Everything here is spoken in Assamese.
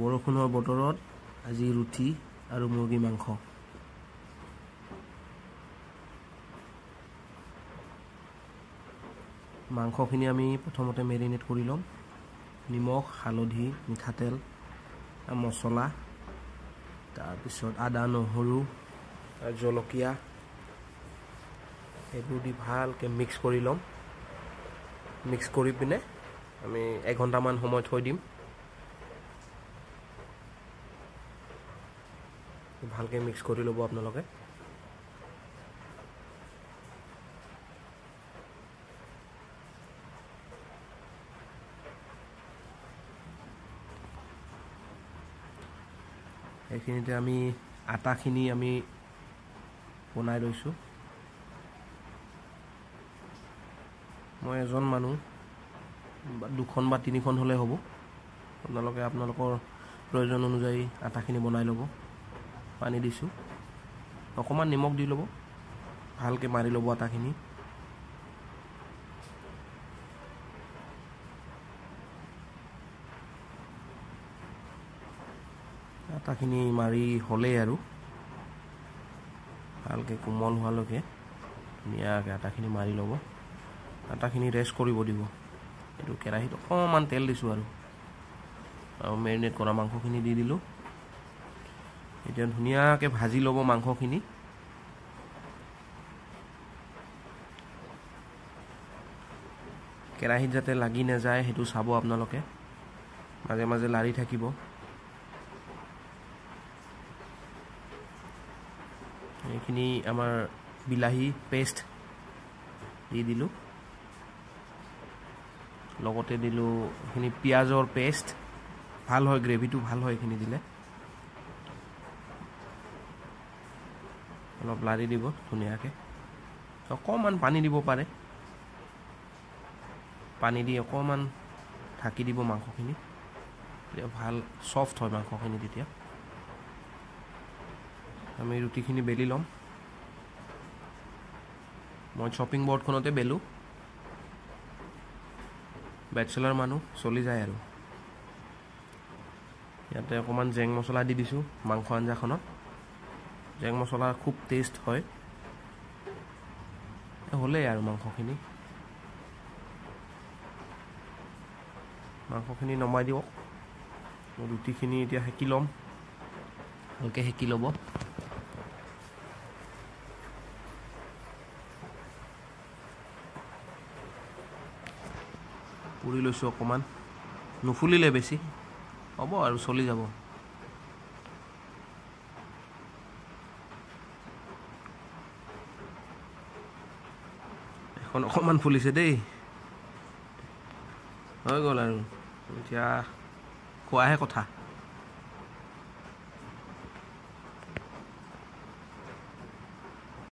বৰষুণৰ বতৰত আজি ৰুটি আৰু মুৰ্গী মাংস। মাংসখিনি আমি প্ৰথমতে মেৰিনেট কৰি ল'ম। নিমখ, হালধি, মিঠাতেল, মছলা, তাৰপিছত আদা, নহৰু, জলকীয়া এইবোৰ দি ভালকৈ মিক্স কৰি ল'ম। মিক্স কৰি পিনে আমি 1 ঘণ্টামান সময় থৈ দিম। ভালকৈ মিক্স কৰি ল'ব আপোনালোকে। এইখিনিতে আমি আটাখিনি আমি বনাই লৈছোঁ। মই এজন মানুহ 2খন বা 3খন হ'লে হ'ব। আপোনালোকে আপোনালোকৰ প্ৰয়োজন অনুযায়ী আটাখিনি বনাই ল'ব। পানী দিছোঁ, অকণমান নিমখ দি ল'ব, ভালকৈ মাৰি ল'ব আটাখিনি। আটাখিনি মাৰি হ'লেই আৰু ভালকৈ কোমল হোৱালৈকে ধুনীয়াকৈ আটাখিনি মাৰি ল'ব। আটাখিনি ৰেষ্ট কৰিব দিব। এইটো কেৰাহীত অকণমান তেল দিছোঁ আৰু মেৰিনেট কৰা মাংসখিনি দি দিলোঁ। এতিয়া ধুনীয়াকৈ ভাজি ল'ব মাংসখিনি। কেৰাহীত যাতে লাগি নাযায় সেইটো চাব আপোনালোকে, মাজে মাজে লাৰি থাকিব। এইখিনি আমাৰ বিলাহী পেষ্ট দি দিলোঁ, লগতে দিলোঁ এইখিনি পিঁয়াজৰ পেষ্ট। ভাল হয়, গ্ৰেভিটো ভাল হয় এইখিনি দিলে। অলপ লাৰি দিব ধুনীয়াকৈ। অকণমান পানী দিব পাৰে, পানী দি অকণমান ঢাকি দিব মাংসখিনি। তেতিয়া ভাল ছফ্ট হয় মাংসখিনি। তেতিয়া আমি ৰুটিখিনি বেলি ল'ম। মই শ্বপিং বৰ্ডখনতে বেলোঁ। বেচেলাৰ মানুহ চলি যায় আৰু। ইয়াতে অকণমান জেং মছলা দি দিছোঁ মাংস আঞ্জাখনত। জেং মছলা খুব টেষ্ট হয়। হ'লেই আৰু মাংসখিনি নমাই দিয়ক। ৰুটিখিনি এতিয়া সেকি ল'ম, ভালকৈ সেকি ল'ব। পুৰি লৈছোঁ অকণমান, নুফুলিলে বেছি হ'ব আৰু চলি যাব। এখন অকণমান ফুলিছে দেই, হৈ গ'ল আৰু এতিয়া খোৱাহে কথা।